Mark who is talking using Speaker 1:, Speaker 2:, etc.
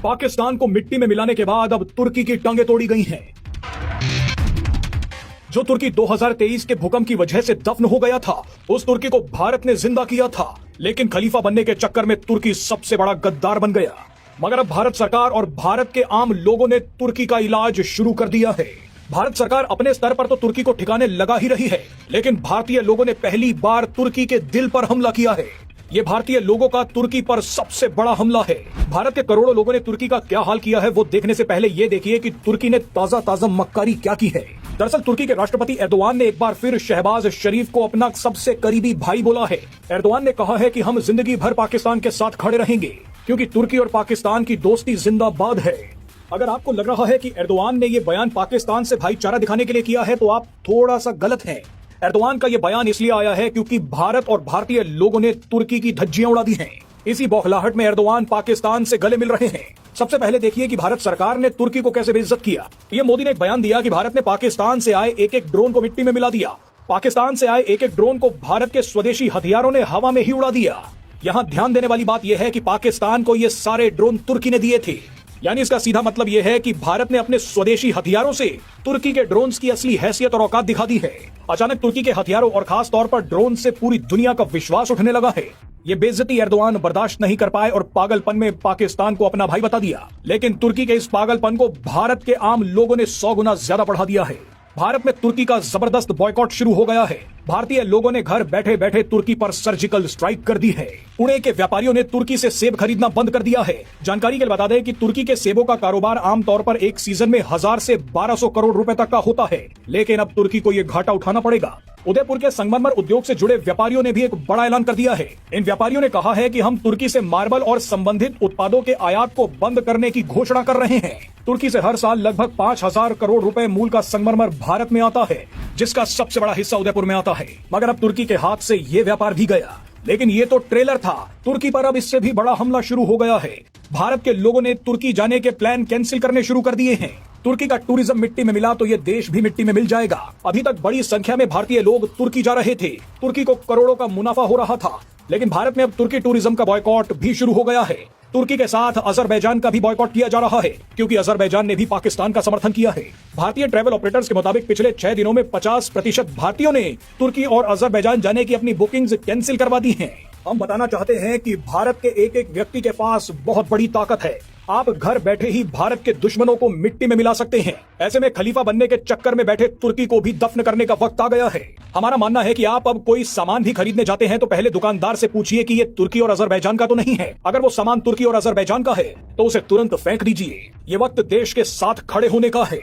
Speaker 1: पाकिस्तान को मिट्टी में मिलाने के बाद अब तुर्की की टांगें तोड़ी गई हैं। जो तुर्की 2023 के भूकंप की वजह से दफन हो गया था, उस तुर्की को भारत ने जिंदा किया था, लेकिन खलीफा बनने के चक्कर में तुर्की सबसे बड़ा गद्दार बन गया। मगर अब भारत सरकार और भारत के आम लोगों ने तुर्की का इलाज शुरू कर दिया है। भारत सरकार अपने स्तर पर तो तुर्की को ठिकाने लगा ही रही है, लेकिन भारतीय लोगों ने पहली बार तुर्की के दिल पर हमला किया है। ये भारतीय लोगों का तुर्की पर सबसे बड़ा हमला है। भारत के करोड़ों लोगों ने तुर्की का क्या हाल किया है, वो देखने से पहले ये देखिए कि तुर्की ने ताजा ताजा मक्कारी क्या की है। दरअसल तुर्की के राष्ट्रपति एर्दोआन ने एक बार फिर शहबाज शरीफ को अपना सबसे करीबी भाई बोला है। एर्दोआन ने कहा है कि हम जिंदगी भर पाकिस्तान के साथ खड़े रहेंगे, क्योंकि तुर्की और पाकिस्तान की दोस्ती जिंदाबाद है। अगर आपको लग रहा है कि एर्दोआन ने ये बयान पाकिस्तान से भाईचारा दिखाने के लिए किया है, तो आप थोड़ा सा गलत हैं। एर्दोआन का ये बयान इसलिए आया है क्योंकि भारत और भारतीय लोगों ने तुर्की की धज्जियां उड़ा दी हैं। इसी बौखलाहट में एर्दोआन पाकिस्तान से गले मिल रहे हैं। सबसे पहले देखिए कि भारत सरकार ने तुर्की को कैसे बेइज्जत किया। पीएम मोदी ने एक बयान दिया कि भारत ने पाकिस्तान से आए एक एक ड्रोन को मिट्टी में मिला दिया। पाकिस्तान से आए एक एक ड्रोन को भारत के स्वदेशी हथियारों ने हवा में ही उड़ा दिया। यहाँ ध्यान देने वाली बात यह है कि पाकिस्तान को ये सारे ड्रोन तुर्की ने दिए थे। यानी इसका सीधा मतलब यह है कि भारत ने अपने स्वदेशी हथियारों से तुर्की के ड्रोन्स की असली हैसियत और औकात दिखा दी है। अचानक तुर्की के हथियारों और खास तौर पर ड्रोन से पूरी दुनिया का विश्वास उठने लगा है। ये बेइज्जती एर्दोआन बर्दाश्त नहीं कर पाए और पागलपन में पाकिस्तान को अपना भाई बता दिया। लेकिन तुर्की के इस पागलपन को भारत के आम लोगों ने 100 गुना ज्यादा बढ़ा दिया है। भारत में तुर्की का जबरदस्त बॉयकॉट शुरू हो गया है। भारतीय लोगों ने घर बैठे बैठे तुर्की पर सर्जिकल स्ट्राइक कर दी है। पुणे के व्यापारियों ने तुर्की से सेब खरीदना बंद कर दिया है। जानकारी के लिए बता दें कि तुर्की के सेबों का कारोबार आमतौर पर एक सीजन में 1000 से 1200 करोड़ रुपए तक का होता है, लेकिन अब तुर्की को ये घाटा उठाना पड़ेगा। उदयपुर के संगमरमर उद्योग से जुड़े व्यापारियों ने भी एक बड़ा ऐलान कर दिया है। इन व्यापारियों ने कहा है कि हम तुर्की से मार्बल और संबंधित उत्पादों के आयात को बंद करने की घोषणा कर रहे हैं। तुर्की से हर साल लगभग 5000 करोड़ रुपए मूल्य का संगमरमर भारत में आता है, जिसका सबसे बड़ा हिस्सा उदयपुर में आता है। मगर अब तुर्की के हाथ से ये व्यापार भी गया। लेकिन ये तो ट्रेलर था। तुर्की पर अब इससे भी बड़ा हमला शुरू हो गया है। भारत के लोगों ने तुर्की जाने के प्लान कैंसिल करने शुरू कर दिए हैं। तुर्की का टूरिज्म मिट्टी में मिला तो ये देश भी मिट्टी में मिल जाएगा। अभी तक बड़ी संख्या में भारतीय लोग तुर्की जा रहे थे। तुर्की को करोड़ों का मुनाफा हो रहा था। लेकिन भारत में अब तुर्की टूरिज्म का बॉयकॉट भी शुरू हो गया है। तुर्की के साथ अजरबैजान का भी बॉयकॉट किया जा रहा है, क्योंकि अजरबैजान ने भी पाकिस्तान का समर्थन किया है। भारतीय ट्रैवल ऑपरेटर्स के मुताबिक पिछले 6 दिनों में 50% भारतीयों ने तुर्की और अजरबैजान जाने की अपनी बुकिंग्स कैंसिल करवा दी हैं। हम बताना चाहते हैं कि भारत के एक एक व्यक्ति के पास बहुत बड़ी ताकत है। आप घर बैठे ही भारत के दुश्मनों को मिट्टी में मिला सकते हैं। ऐसे में खलीफा बनने के चक्कर में बैठे तुर्की को भी दफन करने का वक्त आ गया है। हमारा मानना है कि आप अब कोई सामान भी खरीदने जाते हैं तो पहले दुकानदार से पूछिए कि ये तुर्की और अजरबैजान का तो नहीं है। अगर वो सामान तुर्की और अजरबैजान का है तो उसे तुरंत फेंक दीजिए। ये वक्त देश के साथ खड़े होने का है।